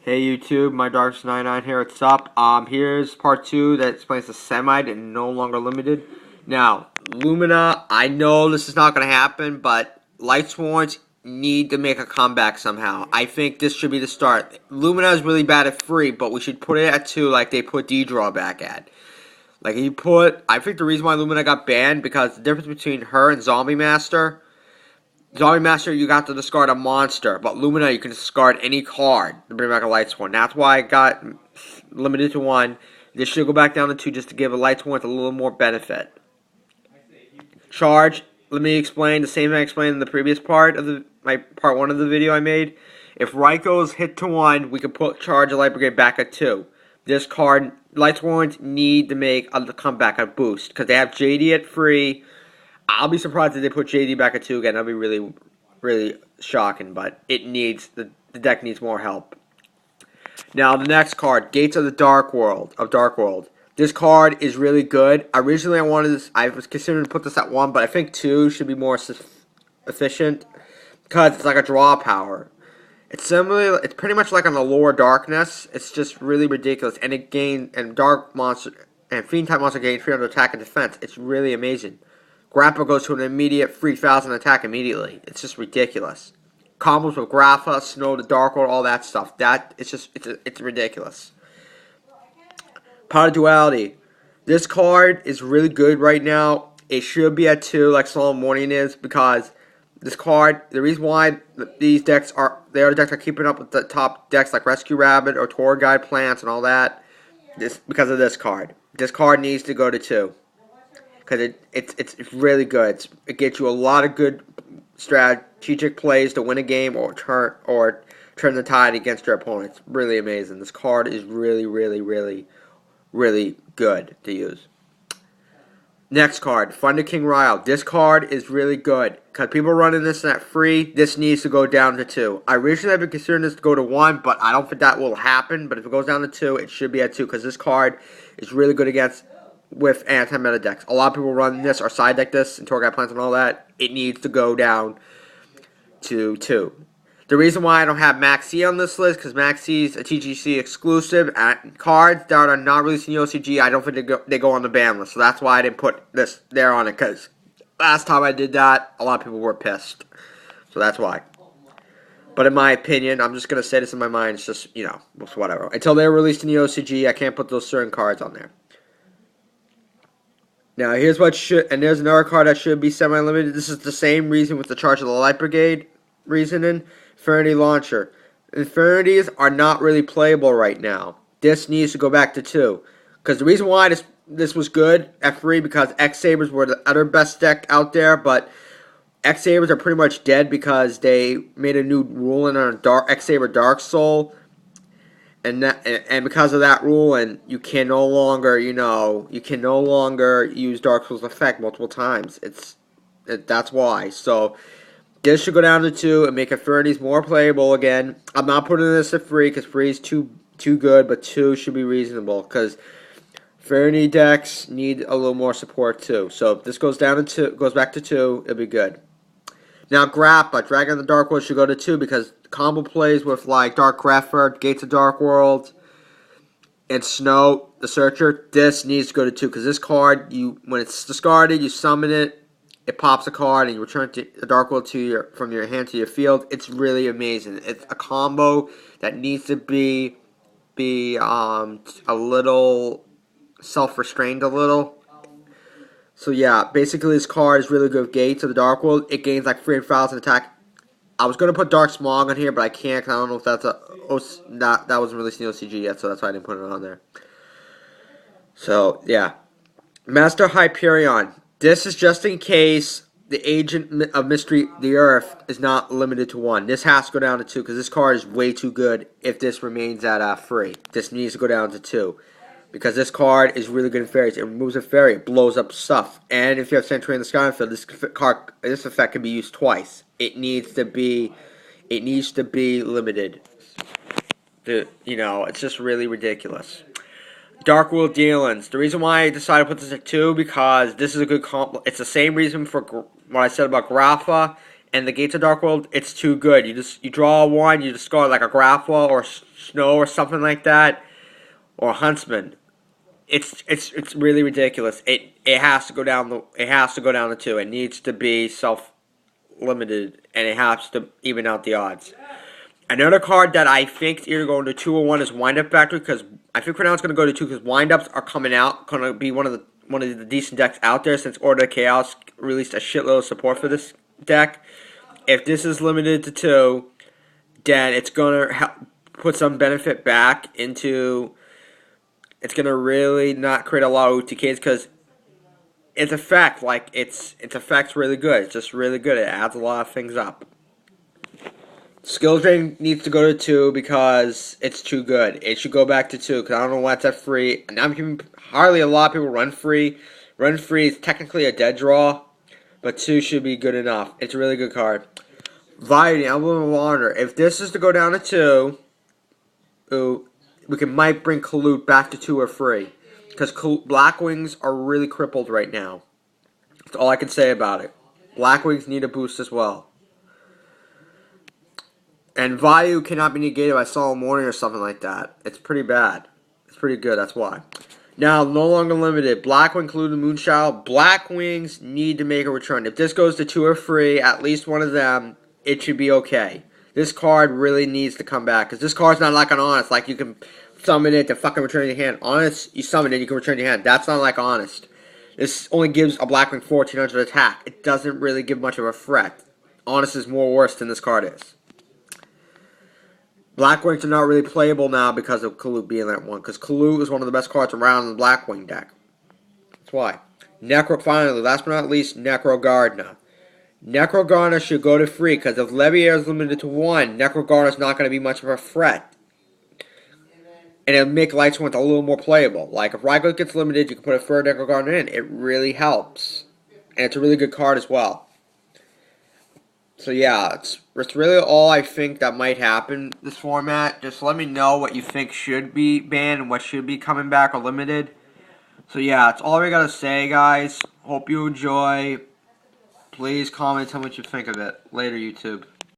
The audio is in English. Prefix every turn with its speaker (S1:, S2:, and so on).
S1: Hey YouTube, my Darks99 here. What's up? Here's part 2 that explains the Semite and no longer limited. Now, Lumina, I know this is not going to happen, but Lightsworns need to make a comeback somehow. I think this should be the start. Lumina is really bad at free, but we should put it at 2 like they put D-Draw back at. I think the reason why Lumina got banned, because the difference between her and Zombie Master, you got to discard a monster, but Lumina, you can discard any card to bring back a Lightsworn. That's why it got limited to 1. This should go back down to 2 just to give a Lightsworn a little more benefit. Charge, let me explain the same thing I explained in the previous part of my part 1 of the video I made. If Raikou hit to 1, we can put Charge of Light Brigade back at 2. This card, Lightsworns need to make a comeback, a boost, because they have JD at free. I'll be surprised if they put JD back at 2 again. That'll be really, really shocking, but the deck needs more help. Now, the next card, Gates of the Dark World, This card is really good. Originally, I was considering to put this at 1, but I think 2 should be more efficient, because it's like a draw power. It's pretty much like an Allure Darkness. It's just really ridiculous, and Dark Monster, and Fiend type monster gain 300 attack and defense. It's really amazing. Grappa goes to an immediate 3,000 attack immediately. It's just ridiculous. Combos with Grappa, Snow, the Dark World, all that stuff. It's ridiculous. Pot of Duality. This card is really good right now. It should be at 2 like Solemn Warning is, because this card, the reason why these decks are, the other decks are keeping up with the top decks like Rescue Rabbit or Tour Guide Plants and all that, because of this card. This card needs to go to 2. Because it's really good. It gets you a lot of good strategic plays to win a game or turn the tide against your opponent. It's really amazing. This card is really, really, really, really good to use. Next card, Thunder King Ryle. This card is really good. Because people running this at free, this needs to go down to 2. I originally have been considering this to go to 1, but I don't think that will happen. But if it goes down to 2, it should be at 2. Because this card is really good with anti-meta decks. A lot of people run this or side deck this and Tour Guide Plants and all that. It needs to go down to 2. The reason why I don't have Maxi on this list, because Maxi is a TGC exclusive, and cards that are not released in the OCG, I don't think they go on the ban list. So that's why I didn't put this there on it, because last time I did that, a lot of people were pissed. So that's why. But in my opinion, I'm just going to say this in my mind, it's just, it's whatever. Until they're released in the OCG, I can't put those certain cards on there. Now, here's there's another card that should be semi-limited. This is the same reason with the Charge of the Light Brigade reasoning. Infinity Launcher. Infinities are not really playable right now. This needs to go back to 2. Because the reason why this was good at 3, because X-Sabers were the other best deck out there, but X-Sabers are pretty much dead because they made a new rule in on X-Saber Dark Soul. And because of that rule, and you can no longer, use Dark Soul's effect multiple times. That's why. So this should go down to 2 and make Infinities more playable again. I'm not putting this at 3 because 3 is too good, but 2 should be reasonable because Infinity decks need a little more support too. So if this goes down to 2, goes back to 2, it'll be good. Now, Grappa, Dragon of the Dark World should go to 2 because combo plays with like Dark Greffer, Gates of Dark World, and Snow, the Searcher. This needs to go to 2 because this card, when it's discarded, you summon it, it pops a card, and you return the Dark World from your hand to your field. It's really amazing. It's a combo that needs to be a little self-restrained a little. So yeah, basically this card is really good with Gates of the Dark World. It gains like 3,000 attack. I was going to put Dark Smog on here, but I can't because I don't know if that wasn't released in the OCG yet, so that's why I didn't put it on there. So, yeah. Master Hyperion. This is just in case the Agent of Mystery, the Earth, is not limited to 1. This has to go down to 2 because this card is way too good if this remains at 3. This needs to go down to 2. Because this card is really good in fairies. It removes a fairy. It blows up stuff. And if you have Sentry in the Skyfield, this effect can be used twice. It needs to be limited. It's just really ridiculous. Dark World Dealings. The reason why I decided to put this at 2 because this is a good comp. It's the same reason for what I said about Grappa and the Gates of Dark World, it's too good. You draw one, you discard like a Grapple or Snow or something like that, or Huntsman. It's really ridiculous. It has to go down to 2. It needs to be self limited, and it has to even out the odds. Another card that I think is either going to 2 or 1 is Wind Up Factory, because I think for now it's going to go to 2 because Wind Ups are coming out, going to be one of the decent decks out there since Order of Chaos released a shitload of support for this deck. If this is limited to 2, then it's going to put some benefit back into. It's going to really not create a lot of UTKs because its effect, like its effect's really good. It's just really good. It adds a lot of things up. Skill Drain needs to go to 2 because it's too good. It should go back to 2 because I don't know why it's at free. And hardly a lot of people run free. Run free is technically a dead draw, but 2 should be good enough. It's a really good card. Vayu, Emblem of Honor. If this is to go down to 2, might bring Kalut back to 2 or free. Because Blackwings are really crippled right now. That's all I can say about it. Blackwings need a boost as well. And Vayu cannot be negated by Solemn Warning or something like that. It's pretty bad. It's pretty good, that's why. Now, no longer limited. Blackwing, Kalut, and Moonchild. Blackwings need to make a return. If this goes to 2 or free, at least one of them, it should be okay. This card really needs to come back. Because this card's not like an Honest. Like, you can summon it to fucking return your hand. Honest, you summon it, you can return your hand. That's not like Honest. This only gives a Blackwing 1400 attack. It doesn't really give much of a threat. Honest is more worse than this card is. Blackwings are not really playable now because of Kalut being that one. Because Kalut is one of the best cards around in the Blackwing deck. That's why. Finally, last but not least, Necro Gardener. Necro Gardener should go to free. Because if Leviair is limited to 1, Necro Gardener is not going to be much of a threat. And it'll make Lightsworn a little more playable. Like, if Rykos gets limited, you can put a third Necro Gardener in. It really helps. And it's a really good card as well. So yeah, it's really all I think that might happen this format. Just let me know what you think should be banned and what should be coming back or limited. So yeah, that's all we gotta say, guys. Hope you enjoy. Please comment, tell me what you think of it. Later, YouTube.